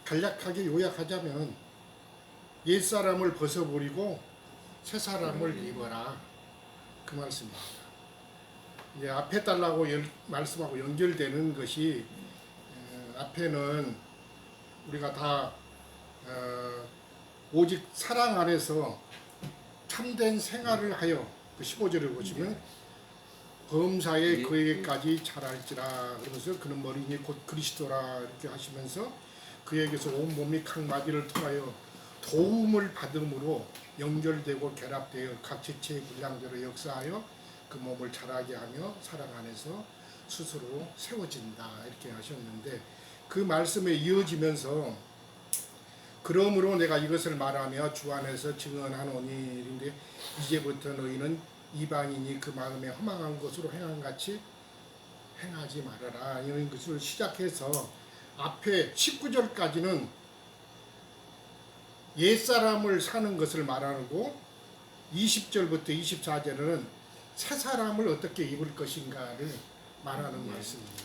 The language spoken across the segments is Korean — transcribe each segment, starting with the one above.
간략하게 요약하자면 옛사람을 벗어버리고 새사람을 입어라, 그 말씀입니다. 이제 앞에 달라고 말씀하고 연결되는 것이 앞에는 우리가 다 오직 사랑 안에서 참된 생활을 하여, 그 15절을 보시면 범사에 그에게까지 잘할지라 그러면서 그는 머리니 곧 그리스도라 이렇게 하시면서 그에게서 온 몸이 각 마디를 통하여 도움을 받음으로 연결되고 결합되어 각 지체의 분량대로 역사하여 그 몸을 자라게 하며 사랑 안에서 스스로 세워진다 이렇게 하셨는데, 그 말씀에 이어지면서 그러므로 내가 이것을 말하며 주 안에서 증언하노니 이제부터 너희는 이방인이 그 마음에 허망한 것으로 행한 같이 행하지 말아라 이런 것을 시작해서 앞에 19절까지는 옛사람을 사는 것을 말하고 20절부터 24절은 새사람을 어떻게 입을 것인가를 말하는 말씀입니다.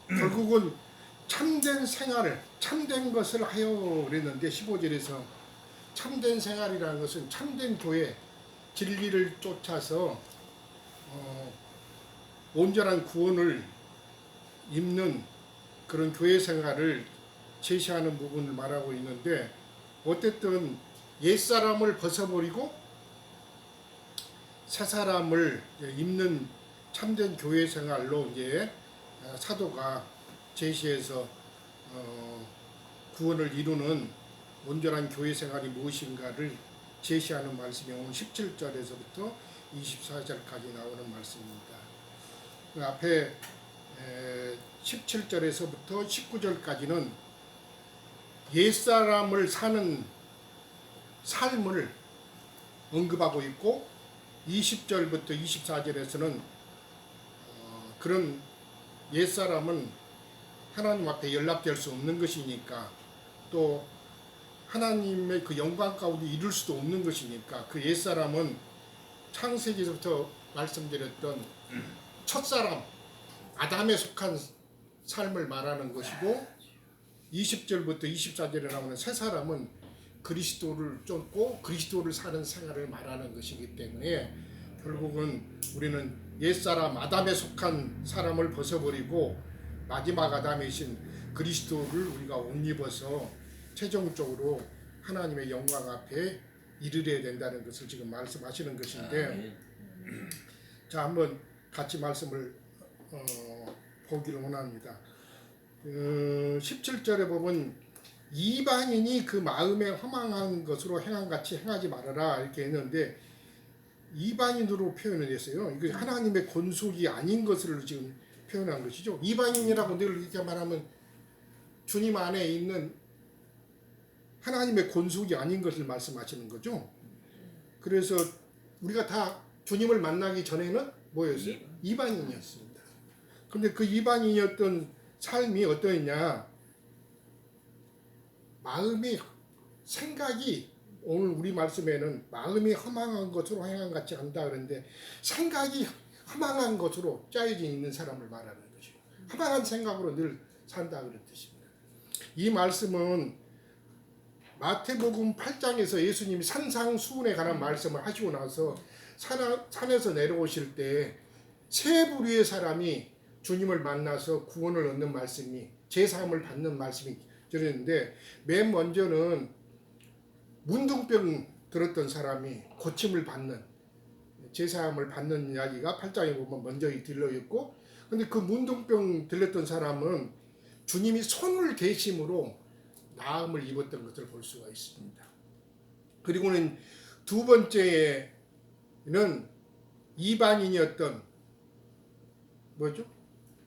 결국은 참된 생활을, 참된 것을 하여 그랬는데 15절에서 참된 생활이라는 것은 참된 교회, 진리를 쫓아서 온전한 구원을 입는 그런 교회 생활을 제시하는 부분을 말하고 있는데, 어쨌든 옛사람을 벗어버리고 새사람을 입는 참된 교회 생활로 이제 사도가 제시해서 구원을 이루는 온전한 교회 생활이 무엇인가를 제시하는 말씀이 오늘 17절에서부터 24절까지 나오는 말씀입니다. 그 앞에 17절에서부터 19절까지는 옛사람을 사는 삶을 언급하고 있고, 20절부터 24절에서는 그런 옛사람은 하나님 앞에 연락될 수 없는 것이니까, 또 하나님의 그 영광 가운데 이룰 수도 없는 것이니까 그 옛사람은 창세기부터 말씀드렸던 첫사람 아담에 속한 삶을 말하는 것이고, 20절부터 24절에 나오는 새사람은 그리스도를 쫓고 그리스도를 사는 생활을 말하는 것이기 때문에 결국은 우리는 옛사람 아담에 속한 사람을 벗어버리고 마지막 아담이신 그리스도를 우리가 옷 입어서 최종적으로 하나님의 영광 앞에 이르려야 된다는 것을 지금 말씀하시는 것인데, 자, 한번 같이 말씀을 보기를 원합니다. 17절에 보면 이방인이 그 마음에 허망한 것으로 행한 같이 행하지 말아라 이렇게 했는데, 이방인으로 표현을 했어요. 이거 하나님의 권속이 아닌 것을 지금 표현한 것이죠. 이방인이라고 늘 이렇게 말하면 주님 안에 있는 하나님의 권속이 아닌 것을 말씀하시는 거죠. 그래서 우리가 다 주님을 만나기 전에는 뭐였어요? 이방인이었습니다. 그런데 그 이방인이었던 삶이 어떠했냐? 마음이, 생각이, 오늘 우리 말씀에는 마음이 허망한 것으로 행한 같이 한다 그러는데, 생각이 허망한 것으로 짜여져 있는 사람을 말하는 것이고, 허망한 생각으로 늘 산다 그런 뜻입니다. 이 말씀은 마태복음 8장에서 예수님이 산상수훈에 관한 말씀을 하시고 나서 산에서 내려오실 때 세 부류의 사람이 주님을 만나서 구원을 얻는 말씀이, 제사함을 받는 말씀이 들었는데, 맨 먼저는 문둥병 들었던 사람이 고침을 받는, 제사함을 받는 이야기가 8장에 보면 먼저 들려있고, 근데 그 문둥병 들렸던 사람은 주님이 손을 대심으로 나음을 입었던 것을 볼 수가 있습니다. 그리고는 두 번째는 이방인이었던 뭐죠?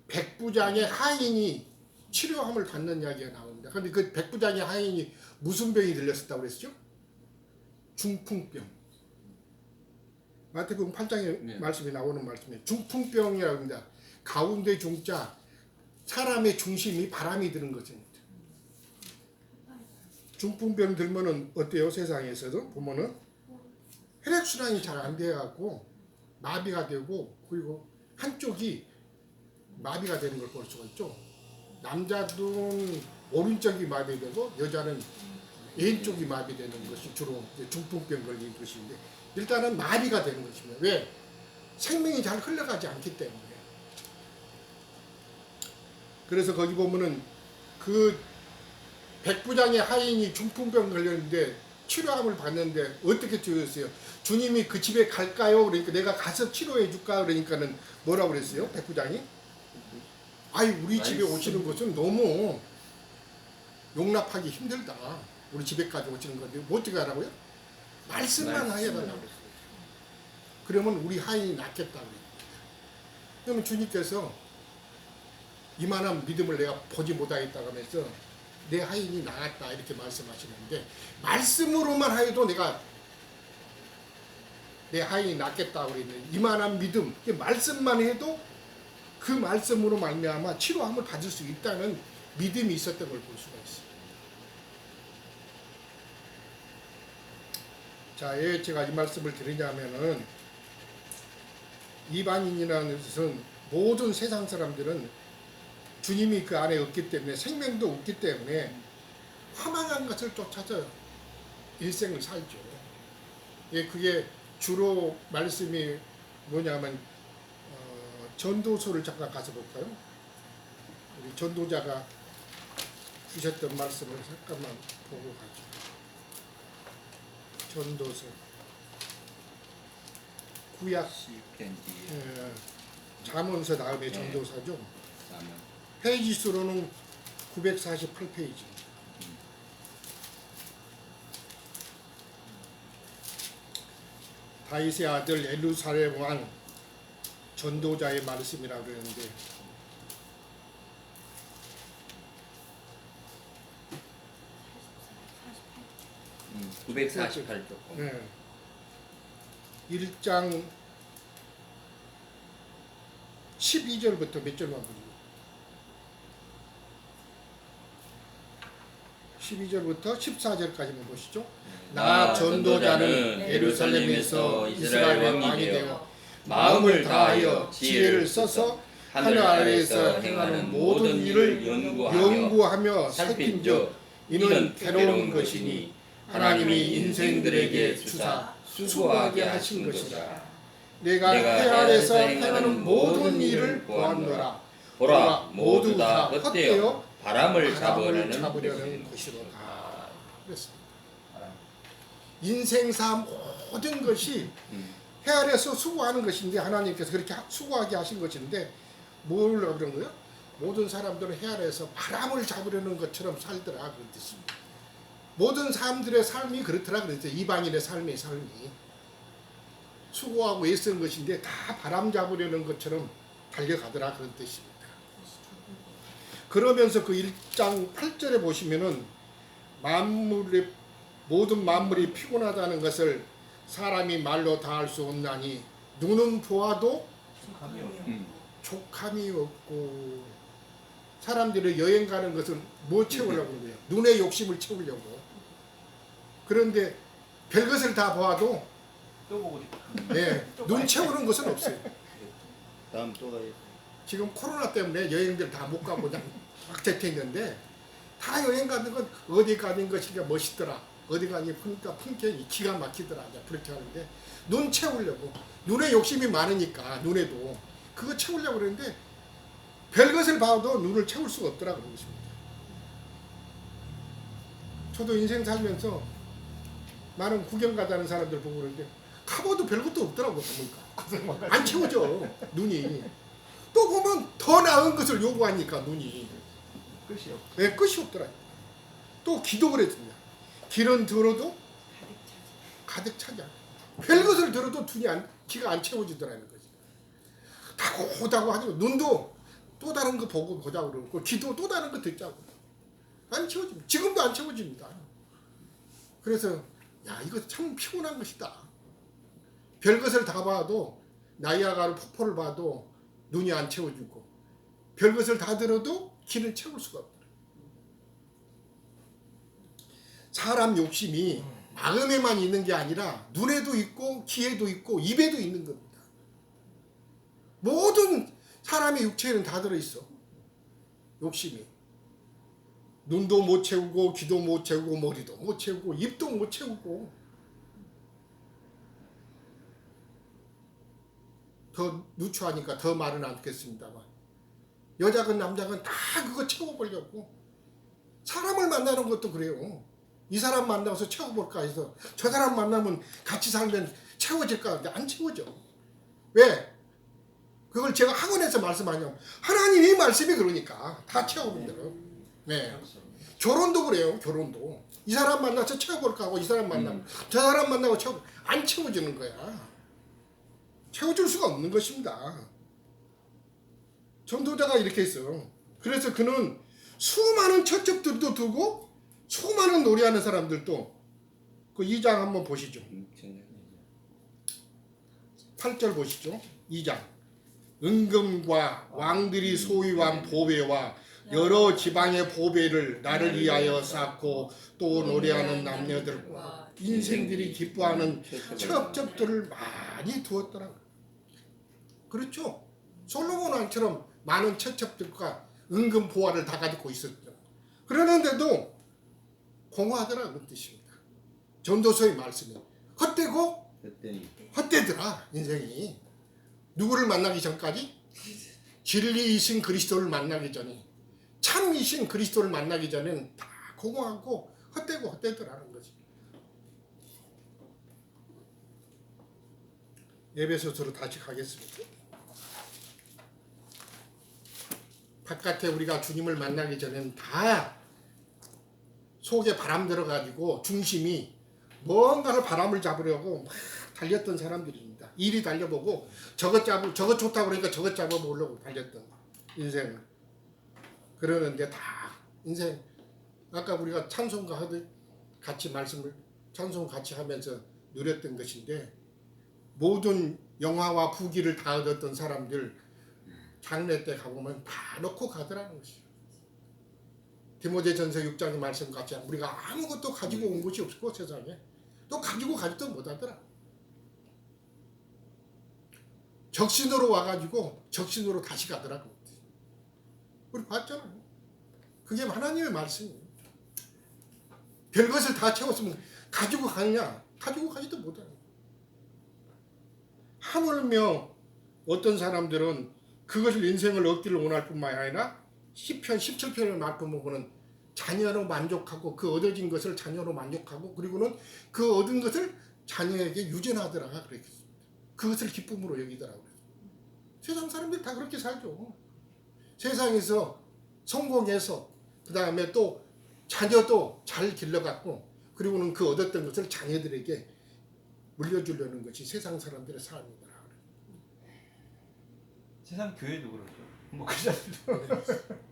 백부장의 하인이 치료함을 받는 이야기가 나옵니다. 그런데 그 백부장의 하인이 무슨 병이 들렸었다고 그랬죠? 중풍병. 마태복음 8장에 말씀이 나오는 말씀이에요. 중풍병이라고 합니다. 가운데 중자, 사람의 중심이 바람이 드는 것입니다. 중풍병 들면은 어때요? 세상에서도 보면은 혈액순환이 잘 안 돼갖고 마비가 되고, 그리고 한쪽이 마비가 되는 걸 볼 수가 있죠. 남자든 오른쪽이 마비되고 여자는 왼쪽이 마비되는 것이 주로 중풍병 걸린 것인데 일단은 마비가 되는 것입니다. 왜? 생명이 잘 흘러가지 않기 때문에. 그래서 거기 보면은 그 백부장의 하인이 중풍병 걸렸는데 치료함을 받는데 어떻게 치료했어요? 주님이 그 집에 갈까요? 그러니까 내가 가서 치료해 줄까? 그러니까는 뭐라고 그랬어요? 백부장이? 아이 우리 집에 오시는 것은 너무 용납하기 힘들다. 우리 집에까지 오시는 건데 뭐 어떻게 하라고요? 말씀만 하여달라고 그랬어요. 그러면 우리 하인이 낫겠다고 그랬어요. 그러면 주님께서 이만한 믿음을 내가 보지 못하겠다고 하면서 내 하인이 나았다 이렇게 말씀하시는데 말씀으로만 하여도 내가 내 하인이 낫겠다고 그랬는데 이만한 믿음 말씀만 해도 그 말씀으로 말미암아 치료함을 받을 수 있다는 믿음이 있었던 걸 볼 수가 있습니다. 자, 왜 제가 이 말씀을 드리냐면은 이방인이라는 것은 모든 세상 사람들은 주님이 그 안에 없기 때문에 생명도 없기 때문에 화만한 것을 쫓아서 일생을 살죠. 예, 그게 주로 말씀이 뭐냐면 전도서를 잠깐 가서 볼까요? 우리 전도자가 주셨던 말씀을 잠깐만 보고 가죠. 전도서 구약 잠언서 다음에 전도서죠. 페이지 수로는 948페이지. 다윗의 아들 예루살렘 왕 전도자의 말씀이라고 그러는데 948쪽. 네. 1장 12절부터 몇 절만 보죠. 12절부터 14절까지만 보시죠. 나 전도자는 예루살렘에서 이스라엘 왕이 되어 마음을 다하여 지혜를 써서 하늘 아래에서 행하는 모든 일을 연구하며 살핀즉 이는 괴로운 것이니 하나님이 인생들에게 주사 수고하게 하신 것이라. 내가 해 아래에서 행하는 모든 일을 보았노라. 보라, 모두 다 헛되어 바람을 잡으려는 것이로다. 그랬습니다. 인생사 모든 것이 해 아래에서 수고하는 것인데 하나님께서 그렇게 수고하게 하신 것인데 뭘 그런 거예요? 모든 사람들은 해 아래에서 바람을 잡으려는 것처럼 살더라 그런 뜻입니다. 모든 사람들의 삶이 그렇더라 그랬어요. 이방인의 삶이 수고하고 애쓰는 것인데 다 바람 잡으려는 것처럼 달려가더라 그런 뜻입니다. 그러면서 그 1장 8절에 보시면은 모든 만물이 피곤하다는 것을 사람이 말로 다 할 수 없나니 눈은 보아도 족함이 없고. 사람들이 여행 가는 것은 뭐 채우려고 그런 거예요? 눈의 욕심을 채우려고. 그런데 별것을 다 보아도 또 보고 싶다. 네, 눈 채우는 것은 없어요. 다음 또 가요. 지금 코로나 때문에 여행들 다 못 가고 그냥 막 대퇴했는데 다 여행 가는 건 어디 가는 것이가 멋있더라. 어디 가니 그러니까 풍경이 기가 막히더라. 그렇게 하는데 눈 채우려고 눈에 욕심이 많으니까 눈에도 그거 채우려고 그러는데 별것을 봐도 눈을 채울 수가 없더라 그런 것입니다. 저도 인생 살면서 많은 구경 가자는 사람들 보고 그러는데 가봐도 별것도 없더라고 보니까 안 채워져 눈이. 또 보면 더 나은 것을 요구하니까 눈이 끝이 없. 네, 끝이 없더라. 또 기도를 했습니다. 길은 들어도 가득 차지 않아. 별것을 들어도 귀가 안 채워지더라는 거지. 다고다고 하죠. 눈도 또 다른 거 보고 보자고 그러고 귀도 또 다른 거 듣자고 안 채워집니다. 지금도 안 채워집니다. 그래서 야 이거 참 피곤한 것이다. 별것을 다 봐도 나이아가라 폭포를 봐도 눈이 안 채워지고 별것을 다 들어도 귀를 채울 수가 없다. 사람 욕심이 마음에만 있는 게 아니라 눈에도 있고 귀에도 있고 입에도 있는 겁니다. 모든 사람의 육체에는 다 들어있어. 욕심이. 눈도 못 채우고 귀도 못 채우고 머리도 못 채우고 입도 못 채우고 더 누추하니까 더 말은 않겠습니다만 여자건 남자건 다 그거 채워보려고 사람을 만나는 것도 그래요. 이 사람 만나서 채워볼까 해서 저 사람 만나면 같이 살면 채워질까 하는데 안 채워져. 왜? 그걸 제가 학원에서 말씀하냐면 하나님이 말씀이 그러니까 다 채워본대요. 네. 결혼도 그래요. 결혼도 이 사람 만나서 채워볼까 하고 이 사람 만나면 저 사람 만나고 안 채워지는 거야. 채워줄 수가 없는 것입니다. 전도자가 이렇게 했어요. 그래서 그는 수많은 처첩들도 두고 수많은 노래하는 사람들도 그 2장 한번 보시죠. 8절 보시죠. 2장. 은금과 왕들이 소유한 보배와 여러 지방의 보배를 나를 위하여 쌓고 또 노래하는 남녀들과 인생들이 기뻐하는 첩첩들을 많이 두었더라고요. 그렇죠. 솔로몬 왕처럼 많은 첩첩들과 은금 보화를 다 가지고 있었죠. 그러는데도 공허하더라 그 뜻입니다. 전도서의 말씀이 헛되고 헛되더라 인생이. 누구를 만나기 전까지? 진리이신 그리스도를 만나기 전에 참이신 그리스도를 만나기 전에는 다 공허하고 헛되고 헛되더라는 거지. 에베소서로 다시 가겠습니다. 바깥에 우리가 주님을 만나기 전에는 다 속에 바람 들어가지고 중심이 뭔가를 바람을 잡으려고 막 달렸던 사람들입니다. 일이 달려보고 저것 좋다고 그러니까 저것 잡아보려고 달렸던 인생을. 그러는데 다 인생 아까 우리가 찬송가 하듯 같이 찬송 같이 하면서 누렸던 것인데 모든 영화와 부귀를 다 얻었던 사람들 장례 때 가보면 다 놓고 가더라는 것이죠. 디모데전서 6장의 말씀같이 우리가 아무것도 가지고 온 것이 없고 세상에 또 가지고 가지도 못하더라. 적신으로 와가지고 적신으로 다시 가더라고. 우리 봤잖아요. 그게 하나님의 말씀이에요. 별것을 다 채웠으면 가지고 가느냐? 가지고 가지도 못하는. 하물며 어떤 사람들은 그것을 인생을 얻기를 원할 뿐만 아니라 10편, 17편을 말씀보고는 자녀로 만족하고 그 얻어진 것을 자녀로 만족하고 그리고는 그 얻은 것을 자녀에게 유전하더라 그랬습니다. 그것을 기쁨으로 여기더라고요. 세상 사람들이 다 그렇게 살죠. 세상에서 성공해서 그 다음에 또 자녀도 잘 길러갖고 그리고는 그 얻었던 것을 자녀들에게 물려주려는 것이 세상 사람들의 삶이더라. 세상 교회도 그렇죠. 뭐 그자들도.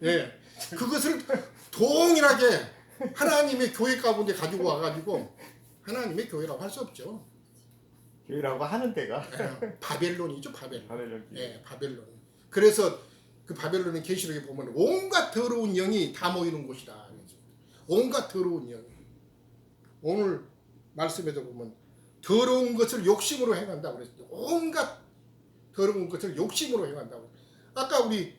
예, 그것을 동일하게 하나님의 교회 가운데 가지고 와가지고 하나님의 교회라고 할 수 없죠. 교회라고 하는 데가 바벨론이죠, 바벨론. 바벨론. 예, 바벨론. 그래서 그 바벨론의 계시록에 보면 온갖 더러운 영이 다 모이는 곳이다. 온갖 더러운 영. 오늘 말씀에도 보면 더러운 것을 욕심으로 행한다고 그랬어요. 온갖 더러운 것을 욕심으로 행한다고. 아까 우리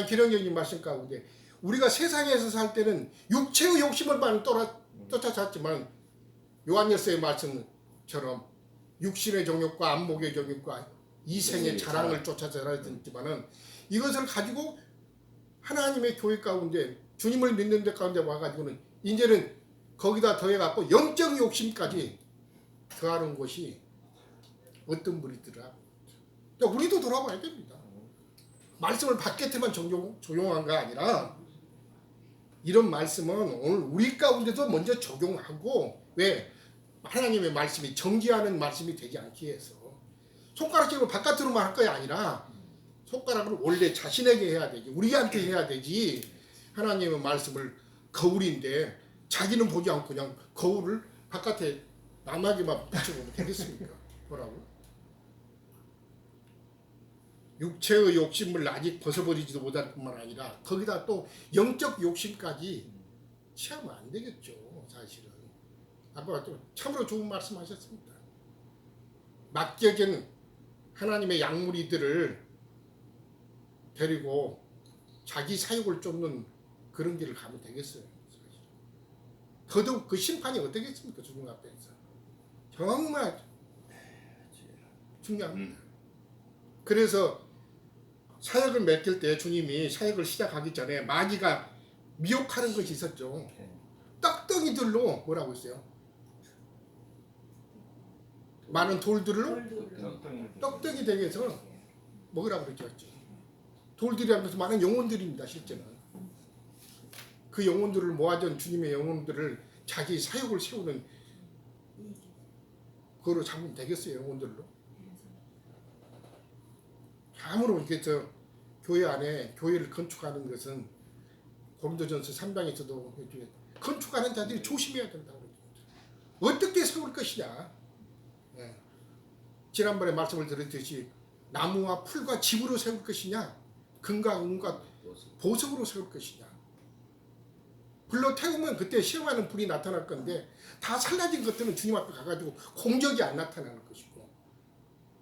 기령님 말씀 가운데 우리가 세상에서 살 때는 육체의 욕심을 많이 쫓아갔지만 요한일서의 말씀처럼 육신의 정욕과 안목의 정욕과 이생의 자랑을 쫓아서 살았지만은 이것을 가지고 하나님의 교회 가운데 주님을 믿는 데 가운데 와가지고는 이제는 거기다 더해갖고 영적 욕심까지 더하는 것이 어떤 분이더라. 우리도 돌아봐야 됩니다. 말씀을 바깥에만 적용한 거 아니라 이런 말씀은 오늘 우리 가운데도 먼저 적용하고 왜? 하나님의 말씀이 정지하는 말씀이 되지 않기 위해서 손가락질로 바깥으로만 할 거야 아니라 손가락을 원래 자신에게 해야 되지 우리한테 해야 되지. 하나님의 말씀을 거울인데 자기는 보지 않고 그냥 거울을 바깥에 남에게만 붙여보면 되겠습니까? 뭐라고? 육체의 욕심을 아직 벗어버리지도 못할 뿐만 아니라 거기다 또 영적 욕심까지 취하면 안 되겠죠. 사실은 아까 참으로 좋은 말씀하셨습니다. 맡겨진 하나님의 양무리들을 데리고 자기 사욕을 쫓는 그런 길을 가면 되겠어요. 더더욱 그 심판이 어떻겠습니까? 주님 앞에서. 정말 중요합니다. 그래서 사역을 맡길 때 주님이 사역을 시작하기 전에 마귀가 미혹하는 것이 있었죠. 떡덩이들로 뭐라고 했어요? 많은 돌들로 떡덩이 되게 해서 먹으라고 그랬죠. 돌들이라는 것은 많은 영혼들입니다. 실제는. 그 영혼들을 모아준 주님의 영혼들을 자기 사역을 세우는 그거로 잡으면 되겠어요. 영혼들로. 참으로 이렇게 교회 안에 교회를 건축하는 것은 고린도전서 3장에서도 건축하는 자들이 조심해야 된다고 그러죠. 어떻게 세울 것이냐. 예. 지난번에 말씀을 드렸듯이 나무와 풀과 집으로 세울 것이냐, 금과 은과 보석으로 세울 것이냐. 불로 태우면 그때 시험하는 불이 나타날 건데 다 살라진 것들은 주님 앞에 가가지고 공적이 안 나타나는 것이고,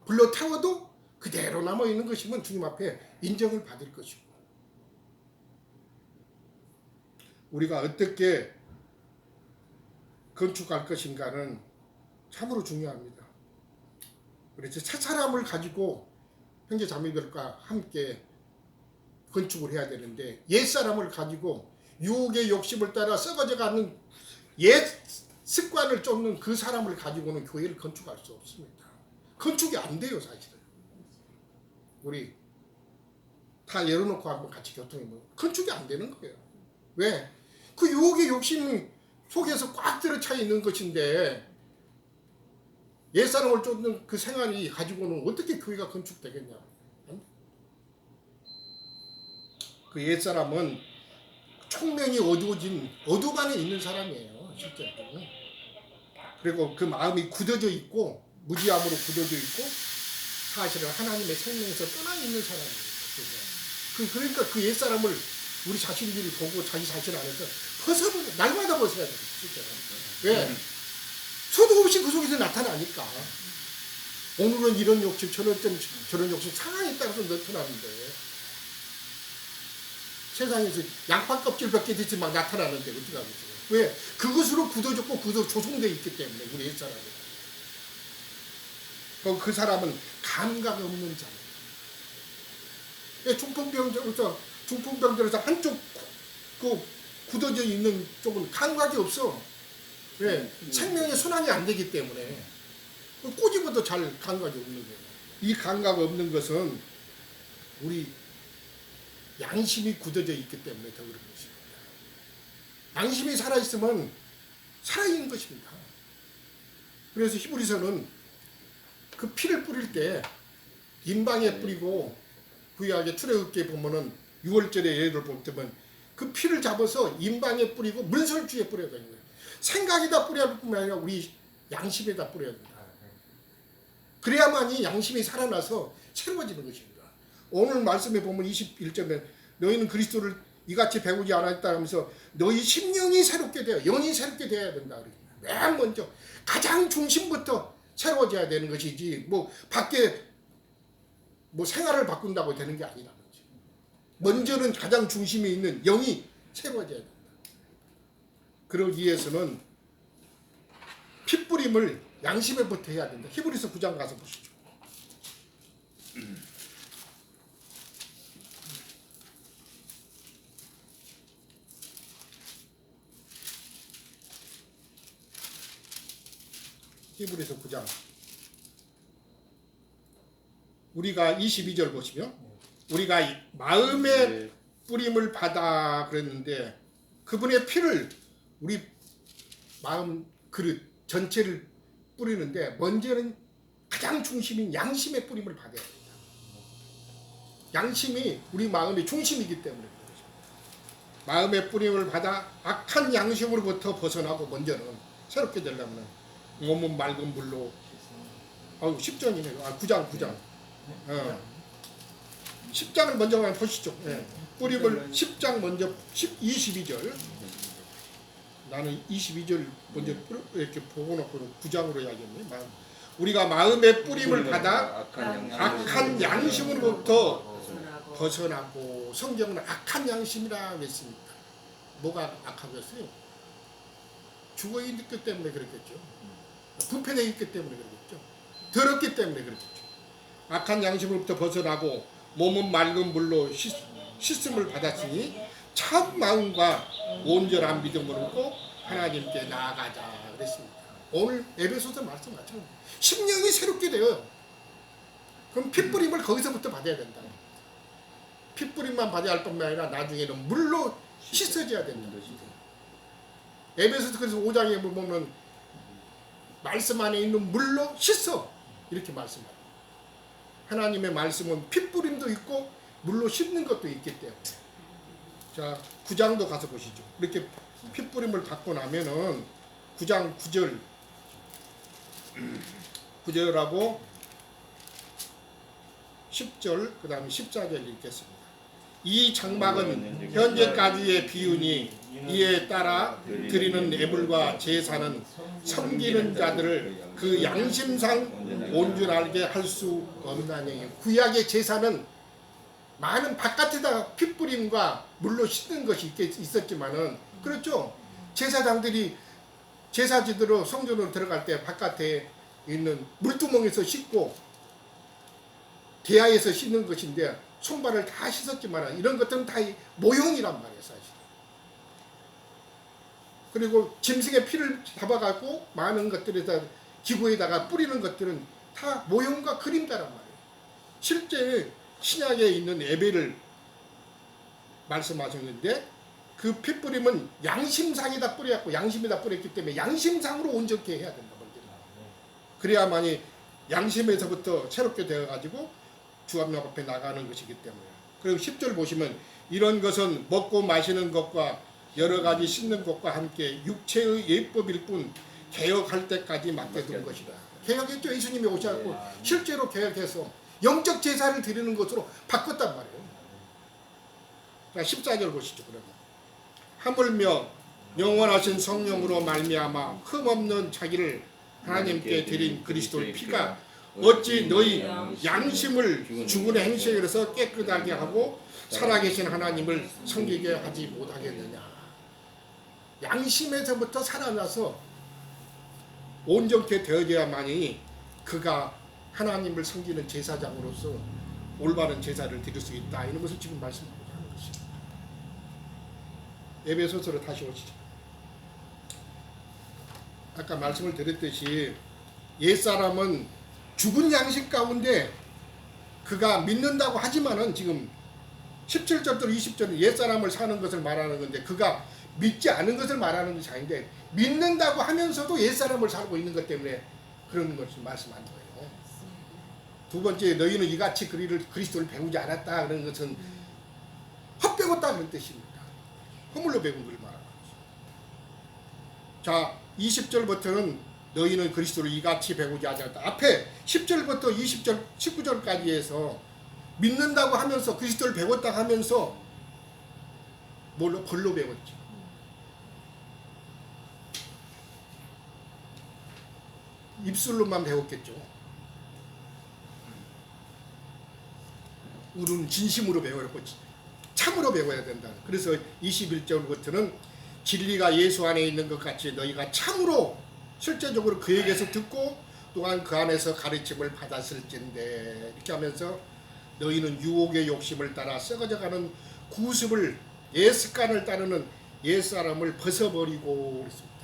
불로 태워도 그대로 남아있는 것이면 주님 앞에 인정을 받을 것이고, 우리가 어떻게 건축할 것인가는 참으로 중요합니다. 그래서 첫 사람을 가지고 형제 자매들과 함께 건축을 해야 되는데, 옛 사람을 가지고 유혹의 욕심을 따라 썩어져가는 옛 습관을 쫓는 그 사람을 가지고는 교회를 건축할 수 없습니다. 건축이 안 돼요, 사실은. 우리 다 열어놓고 한번 같이 교통해보면 건축이 안 되는 거예요. 왜? 그 유혹의 욕심 속에서 꽉 들어차 있는 것인데, 옛사람을 쫓는 그 생활이 가지고는 어떻게 교회가 건축되겠냐. 그 옛사람은 총명이 어두워진 어둠 안에 있는 사람이에요, 실제로. 그리고 그 마음이 굳어져 있고 무지함으로 굳어져 있고 사실은 하나님의 생명에서 떠나 있는 사람이에요. 그러니까 그 옛사람을 우리 자신들이 보고 자기 자신 안에서 벗어버려, 날마다 벗어야 돼요, 실제로. 왜? 수도 없이 그 속에서 나타나니까. 오늘은 이런 욕심, 저런 욕심, 상황에 따라서 나타나는데, 세상에서 양파 껍질 벗기듯이 막 나타나는데 어떻게 하겠어요? 왜? 그것으로 굳어졌고 그것으로 조성되어 있기 때문에, 우리 옛사람이. 그 사람은 감각 없는 자예요. 중풍병들에서 한쪽 굳어져 있는 쪽은 감각이 없어. 왜? 생명의 순환이 안 되기 때문에 꼬집어도 잘 감각이 없는 거예요. 이 감각 없는 것은 우리 양심이 굳어져 있기 때문에 더 그런 것입니다. 양심이 살아있으면 살아있는 것입니다. 그래서 히브리서는 그 피를 뿌릴 때 인방에 뿌리고, 구약의 출애굽기에 보면은 6월절에 예를 보면 그 피를 잡아서 인방에 뿌리고 문설주에 뿌려야 되는 거예요. 생각에다 뿌려야 할 뿐만 아니라 우리 양심에다 뿌려야 된다. 그래야만이 양심이 살아나서 새로워지는 것입니다. 오늘 말씀에 보면 21절에 너희는 그리스도를 이같이 배우지 않았다 하면서 너희 심령이 새롭게 되어, 영이 새롭게 되어야 된다. 맨 먼저 가장 중심부터 새로워져야 되는 것이지, 뭐 밖에 뭐 생활을 바꾼다고 되는 게 아니라는 거지. 먼저는 가장 중심에 있는 영이 새로워져야 된다. 그러기 위해서는 핏뿌림을 양심에부터 해야 된다. 히브리서 9장 가서 보시죠. 히브리서 9장. 우리가 22절 보시면, 우리가 마음의 뿌림을 받아 그랬는데, 그분의 피를 우리 마음 그릇 전체를 뿌리는데, 먼저는 가장 중심인 양심의 뿌림을 받아야 됩니다. 양심이 우리 마음의 중심이기 때문에 그렇죠. 마음의 뿌림을 받아 악한 양심으로부터 벗어나고, 먼저는 새롭게 되려면 몸은 맑은 물로, 10장이네요. 9장. 10장을 먼저 한번 보시죠. 뿌림을 10장 먼저 22절. 나는 22절 먼저 이렇게 보고 놓고 9장으로 해야겠네. 우리가 마음의 뿌림을 받아 악한 양심으로부터 벗어나고, 성경은 악한 양심이라 했습니다. 뭐가 악하겠어요? 죽어 있기 때문에 그렇겠죠. 부패되어 있기 때문에 그렇겠죠. 더럽기 때문에 그렇겠죠. 악한 양심으로부터 벗어나고 몸은 맑은 물로 씻음을 받았으니 참 마음과 온전한 믿음으로 꼭 하나님께 나아가자 그랬습니다. 오늘 에베소서 말씀 마찬가지예요. 심령이 새롭게 돼요. 그럼 핏뿌림을 거기서부터 받아야 된다. 핏뿌림만 받아야 할 뿐만 아니라 나중에는 물로 씻어져야 된다. 에베소서 그래서 5장에 보면 말씀 안에 있는 물로 씻어 이렇게 말씀해요. 하나님의 말씀은 핏뿌림도 있고 물로 씻는 것도 있기 때문에. 자, 9장도 가서 보시죠. 이렇게 핏뿌림을 받고 나면은 9장 9절하고 10절 그 다음에 14절 읽겠습니다. 이 장막은 현재까지의 비유니 이에 따라 드리는 예물과 제사는 섬기는 자들을 그 양심상 온전하게 할 수 없나니. 구약의 제사는 많은 바깥에다가 핏뿌림과 물로 씻는 것이 있었지만은 그렇죠. 제사장들이 제사지대로 성전으로 들어갈 때 바깥에 있는 물두멍에서 씻고 대야에서 씻는 것인데 손발을 다 씻었지만 이런 것들은 다 모형이란 말이에요 사실. 그리고 짐승의 피를 잡아갖고 많은 것들에다 기구에다가 뿌리는 것들은 다 모형과 그림자란 말이에요. 실제 신약에 있는 예배를 말씀하셨는데 그 핏뿌림은 양심상에다 뿌려갖고 양심에다 뿌렸기 때문에 양심상으로 온전케 해야 된다. 그래야만이 양심에서부터 새롭게 되어가지고 주 앞에 나가는 것이기 때문에. 그리고 10절 보시면 이런 것은 먹고 마시는 것과 여러 가지 씻는 것과 함께 육체의 예법일 뿐 개혁할 때까지 맡겨둔 것이다. 개혁했죠. 예수님이 오셔서 실제로 개혁해서 영적 제사를 드리는 것으로 바꿨단 말이에요. 자, 14절 보시죠. 그러면 하물며 영원하신 성령으로 말미암아 흠없는 자기를 하나님께 드린 그리스도의 피가 어찌 너희 양심을 죽은 행실에서 깨끗하게 하고 살아계신 하나님을 섬기게 하지 못하겠느냐. 양심에서부터 살아나서 온전케 되어야만이 그가 하나님을 섬기는 제사장으로서 올바른 제사를 드릴 수 있다. 이런 것을 지금 말씀하고자 하는 것입니다. 에베소서로 다시 오시죠. 아까 말씀을 드렸듯이 옛사람은 죽은 양식 가운데 그가 믿는다고 하지만은 지금 17절부터 20절은 옛사람을 사는 것을 말하는 건데 그가 믿지 않은 것을 말하는 것이 아닌데 믿는다고 하면서도 옛사람을 살고 있는 것 때문에 그런 것을 말씀한 거예요. 두 번째, 너희는 이같이 그리스도를 배우지 않았다 그런 것은 헛배웠다 그런 뜻입니다. 허물로 배운 걸 말하는 거죠. 자, 20절부터는 너희는 그리스도를 이같이 배우지 않았다. 앞에 10절부터 20절, 19절까지 해서 믿는다고 하면서 그리스도를 배웠다 하면서 뭘로 배웠죠? 입술로만 배웠겠죠. 우리는 진심으로 배워야고 참으로 배워야 된다. 그래서 21절부터는 진리가 예수 안에 있는 것 같이 너희가 참으로 실제적으로 그에게서 듣고 또한 그 안에서 가르침을 받았을진데 이렇게 하면서 너희는 유혹의 욕심을 따라 썩어져가는 구습을 옛습관을 따르는 옛사람을 벗어버리고 그랬습니다.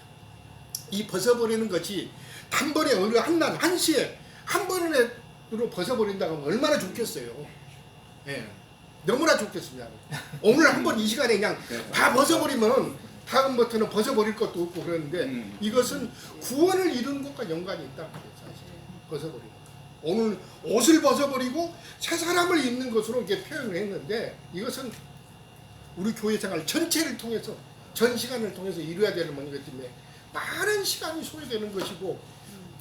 이 벗어버리는 것이 단번에 어느 한날 한시에 한 번으로 벗어버린다고 하면 얼마나 좋겠어요. 예, 너무나 좋겠습니다. 오늘 한번 이 시간에 그냥 다 벗어버리면 다음부터는 벗어버릴 것도 없고 그러는데 이것은 구원을 이루는 것과 연관이 있단 말이에요. 사실 벗어버리는 것. 오늘 옷을 벗어버리고 새 사람을 입는 것으로 이렇게 표현을 했는데 이것은 우리 교회 생활 전체를 통해서 전 시간을 통해서 이루어야 되는 것이기 때문에 많은 시간이 소요되는 것이고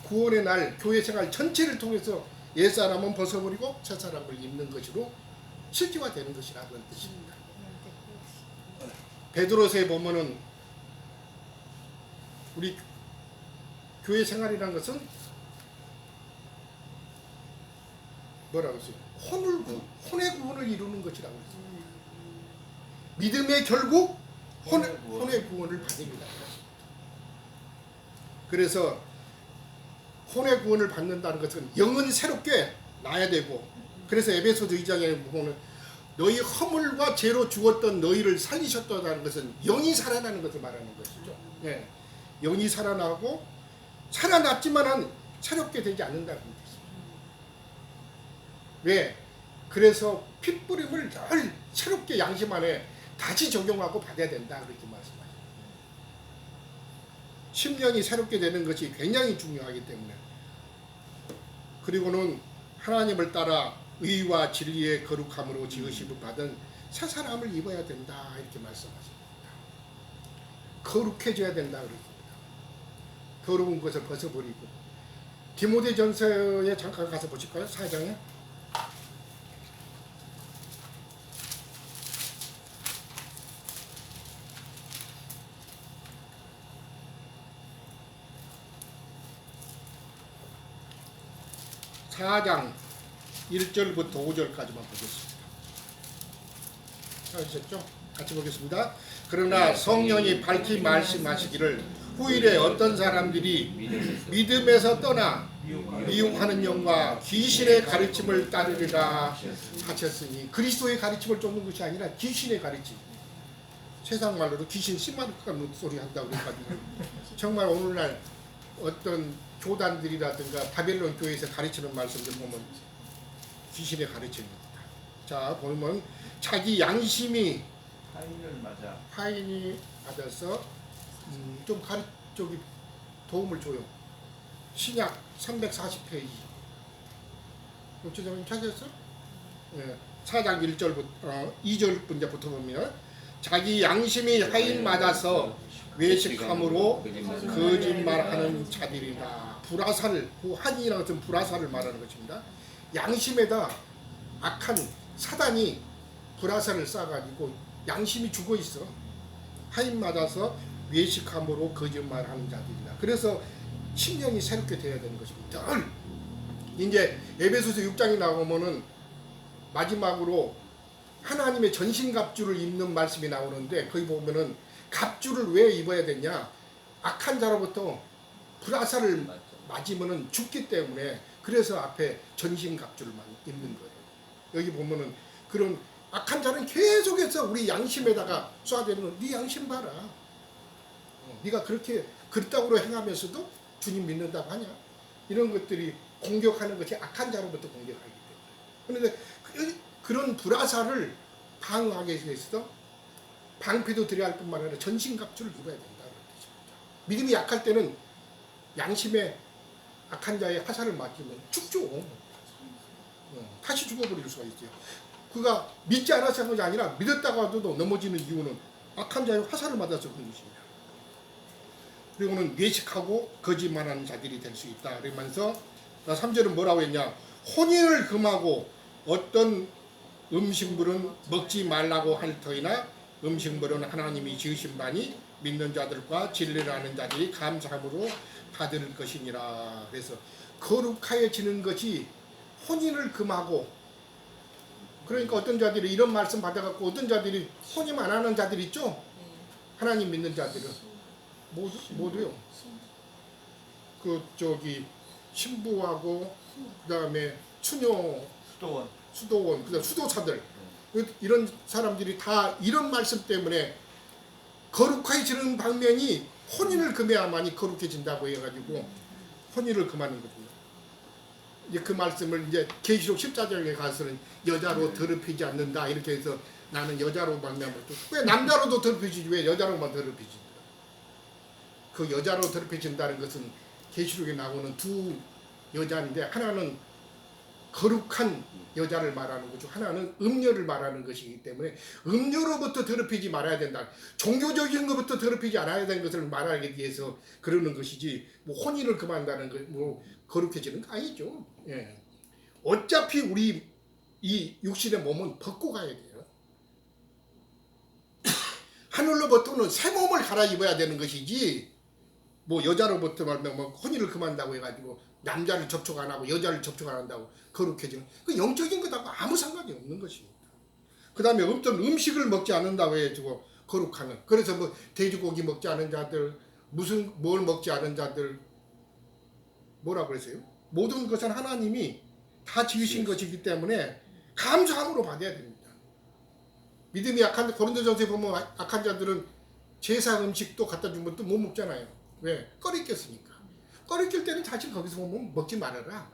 구원의 날 교회 생활 전체를 통해서 옛사람은 벗어버리고 새 사람을 입는 것으로 실제화되는 것이라는 뜻입니다. 베드로서에 보면은 우리 교회 생활이라는 것은 뭐라고 했어요? 혼의 구원을 이루는 것이라고 했어요. 믿음의 결국 혼의 구원을 받습니다. 그래서 혼의 구원을 받는다는 것은 영은 새롭게 나야 되고, 그래서 에베소서 2장에 보면 너희 허물과 죄로 죽었던 너희를 살리셨다는 것은 영이 살아나는 것을 말하는 것이죠. 예. 영이 살아나고 살아났지만은 새롭게 되지 않는다는 것이죠. 왜? 그래서 핏부림을 늘 새롭게 양심 안에 다시 적용하고 받아야 된다 그렇게 말씀하십니다. 심령이 새롭게 되는 것이 굉장히 중요하기 때문에, 그리고는 하나님을 따라 의와 진리의 거룩함으로 지으심을 받은 새 사람을 입어야 된다 이렇게 말씀하십니다. 거룩해져야 된다 그랬습니다. 더러운 것을 벗어버리고. 디모데전서에 잠깐 가서 보실까요? 4장에. 사장 1절부터 5절까지만 보겠습니다. 찾으셨죠? 같이 보겠습니다. 그러나 성령이 밝히 말씀하시기를 후일에 어떤 사람들이 믿음에서 떠나 미혹하는 영과 귀신의 가르침을 따르리라 하셨으니, 그리스도의 가르침을 쫓는 것이 아니라 귀신의 가르침. 세상 말로도 귀신 씨마르는 소리 한다고 그래가지고 정말 오늘날 어떤 교단들이라든가 바벨론 교회에서 가르치는 말씀들 보면 귀신의 가르침입니다. 자, 보면 자기 양심이 하인이 맞아서 좀 저기 도움을 줘요. 신약 340페이지. 목주장님 찾으셨어? 예, 4장 1절부터 2절부터 보면 자기 양심이 하인 맞아서 외식함으로 거짓말하는 자들이다. 불화살, 그 한이라는 것은 불화살을 말하는 것입니다. 양심에다 악한 사단이 불화살을 쏴가지고 양심이 죽어 있어. 하인 맞아서 외식함으로 거짓말하는 자들이다. 그래서 심령이 새롭게 되어야 되는 것입니다. 이제 에베소서 6장이 나오면은 마지막으로 하나님의 전신갑주를 입는 말씀이 나오는데, 거기 보면은 갑주를 왜 입어야 되냐? 악한 자로부터 불화살을 맞으면은 죽기 때문에, 그래서 앞에 전신갑주를 입는 거예요. 여기 보면은 그런 악한 자는 계속해서 우리 양심에다가 쏴대는, 네 양심 봐라. 네가 그렇게 그렇다고 행하면서도 주님 믿는다고 하냐? 이런 것들이 공격하는 것이 악한 자로부터 공격하기 때문에. 그런데 그런 불화살을 방어하기 위해서 방패도 드려야 할 뿐만 아니라 전신갑주를 입어야 된다는 뜻입니다. 믿음이 약할 때는 양심에 악한 자의 화살을 맞으면 죽죠. 다시 죽어버릴 수가 있어요. 그가 믿지 않아서 한 것이 아니라 믿었다고 하더라도 넘어지는 이유는 악한 자의 화살을 맞아서 그런 것입니다. 그리고는 외식하고 거짓말하는 자들이 될 수 있다. 그러면서 3절은 뭐라고 했냐? 혼인을 금하고 어떤 음식물은 먹지 말라고 할 터이나 음식물은 하나님이 지으신 바니 믿는 자들과 진리를 아는 자들이 감사함으로 받을 것이니라. 그래서 거룩하여지는 것이 혼인을 금하고, 그러니까 어떤 자들이 이런 말씀 받아갖고 어떤 자들이 혼인 안 하는 자들 있죠? 하나님 믿는 자들은 모두요. 그 저기 신부하고 그다음에 수녀 수도원, 그다음 수도사들, 이런 사람들이 다 이런 말씀 때문에 거룩해지는 방면이 혼인을 금해야만이 거룩해진다고 해가지고 혼인을 금하는 거죠. 이제 그 말씀을 이제 계시록 14장에 가서는 여자로 더럽히지 않는다 이렇게 해서 나는 여자로 만나면 왜 남자로도 더럽혀지지 왜 여자로만 더럽혀지지? 그 여자로 더럽혀진다는 것은 계시록에 나오는 두 여자인데, 하나는 거룩한 여자를 말하는 거죠. 하나는 음녀를 말하는 것이기 때문에 음녀로부터 더럽히지 말아야 된다. 종교적인 것부터 더럽히지 않아야 되는 것을 말하기 위해서 그러는 것이지, 뭐 혼인을 금한다는 거, 뭐 거룩해지는 거 아니죠. 예. 어차피 우리 이 육신의 몸은 벗고 가야 돼요. 하늘로부터는 새 몸을 갈아입어야 되는 것이지, 뭐 여자로부터 말하면 뭐 혼인을 금한다고 해가지고 남자를 접촉 안 하고 여자를 접촉 안 한다고 거룩해지는, 그 영적인 것하고 아무 상관이 없는 것입니다. 그 다음에 어떤 음식을 먹지 않는다고 해가지고 거룩하는, 그래서 뭐 돼지고기 먹지 않은 자들, 무슨 뭘 먹지 않은 자들 뭐라 그랬어요? 모든 것은 하나님이 다 지으신 것이기 때문에 감사함으로 받아야 됩니다. 믿음이 약한 고린도전서에 보면 약한 자들은 제사 음식도 갖다 주면 또 못 먹잖아요. 왜? 꺼리꼈으니까. 꺼리낄 때는 사실 거기서 보면 먹지 말아라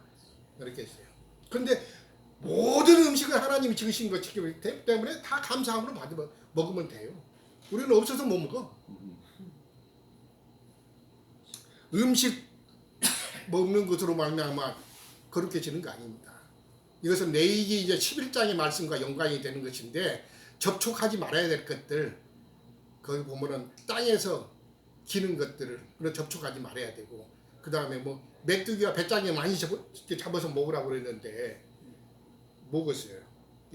이렇게 했어요. 그런데 모든 음식을 하나님이 지으신 것이기 때문에 다 감사함으로 받으면 먹으면 돼요. 우리는 없어서 못 먹어. 음식 먹는 것으로 말미암아 거룩해지는 거 아닙니다. 이것은 레위기 이제 11장의 말씀과 연관이 되는 것인데 접촉하지 말아야 될 것들 거기 보면은 땅에서 기는 것들을 그런 접촉하지 말아야 되고 그 다음에 뭐 메뚜기와 배짱이 많이 잡아서 먹으라고 그랬는데 먹었어요.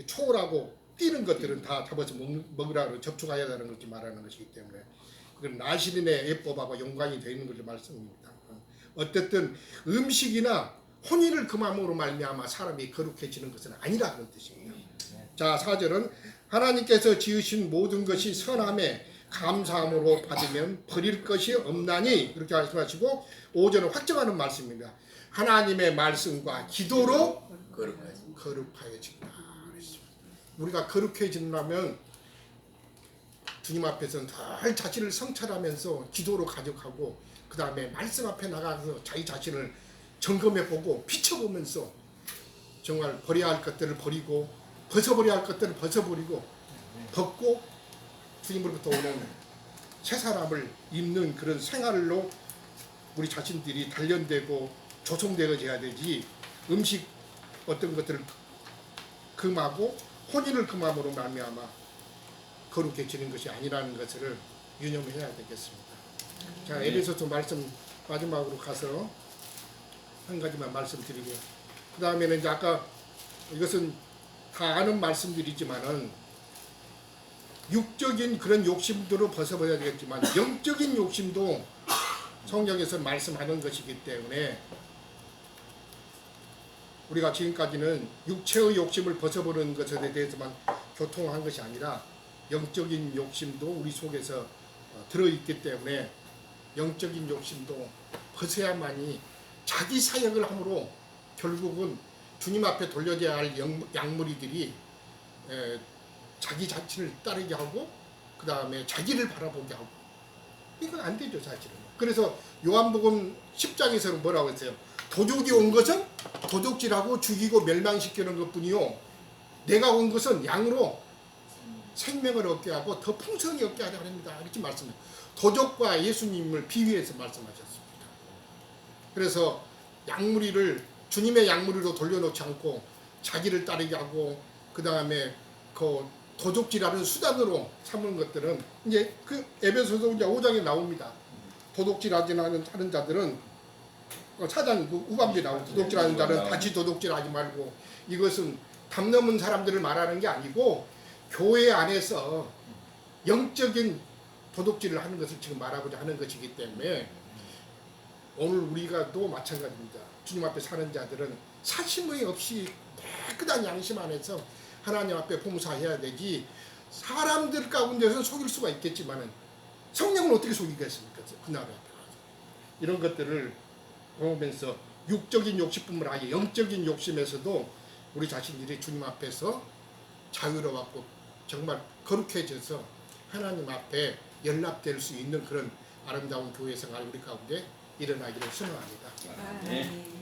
초월하고 뛰는 것들은 다 잡아서 먹으라고 접촉해야 하는 것을 말하는 것이기 때문에 그건 나시린의 예법하고 연관이 되어 있는 것을 말씀입니다. 어쨌든 음식이나 혼인을 금함으로 말미암아 사람이 거룩해지는 것은 아니라는 뜻입니다. 자 4절은 하나님께서 지으신 모든 것이 선함에 감사함으로 받으면 버릴 것이 없나니 그렇게 말씀하시고 5절은 확정하는 말씀입니다. 하나님의 말씀과 기도로 거룩하여진다. 우리가 거룩해지려면 주님 앞에서 늘 자신을 성찰하면서 기도로 가져가고 그 다음에 말씀 앞에 나가서 자기 자신을 점검해보고 비춰보면서 정말 버려야 할 것들을 버리고 벗어버려야 할 것들을 벗어버리고 벗고 주님으로부터 오는 새 사람을 입는 그런 생활로 우리 자신들이 단련되고 조성되어져야 되지 음식 어떤 것들을 금하고 혼인을 금함으로 말미암아 거룩해지는 것이 아니라는 것을 유념해야 되겠습니다. 자 에베소서 말씀 마지막으로 가서 한 가지만 말씀드리고요. 그 다음에는 이제 아까 이것은 다 아는 말씀들이지만은 육적인 그런 욕심들을 벗어버려야 되겠지만 영적인 욕심도 성경에서 말씀하는 것이기 때문에 우리가 지금까지는 육체의 욕심을 벗어버리는 것에 대해서만 교통한 것이 아니라 영적인 욕심도 우리 속에서 들어있기 때문에 영적인 욕심도 벗어야만이 자기 사역을 함으로 결국은 주님 앞에 돌려져야 할 양무리들이 자기 자신을 따르게 하고 그 다음에 자기를 바라보게 하고 이건 안 되죠 사실은. 그래서 요한복음 10장에서는 뭐라고 했어요? 도둑이 온 것은 도둑질하고 죽이고 멸망시키는 것뿐이요 내가 온 것은 양으로 생명을 얻게 하고 더 풍성히 얻게 하려 합니다. 이렇게 말씀해요. 도적과 예수님을 비유해서 말씀하셨습니다. 그래서 양무리를 주님의 양무리로 돌려놓지 않고 자기를 따르게 하고 그 다음에 그 도둑질하는 수단으로 삼는 것들은 이제 그 에베소서 이제 5장에 나옵니다. 도둑질하지 하는 자들은 4장 후반부에 나오고 도둑질하는 자는 다시 도둑질하지 말고 이것은 담 넘은 사람들을 말하는 게 아니고 교회 안에서 영적인 도둑질을 하는 것을 지금 말하고자 하는 것이기 때문에 오늘 우리가 또 마찬가지입니다. 주님 앞에 사는 자들은 사심의 없이 깨끗한 양심 안에서 하나님 앞에 봉사해야 되지 사람들 가운데서 속일 수가 있겠지만은 성령은 어떻게 속이겠습니까? 그날 앞에 가서 이런 것들을 보면서 육적인 욕심뿐만 아니라 영적인 욕심에서도 우리 자신들이 주님 앞에서 자유로웠고 정말 거룩해져서 하나님 앞에 연락될 수 있는 그런 아름다운 교회 생활 우리 가운데 일어나기를 소망합니다. 네.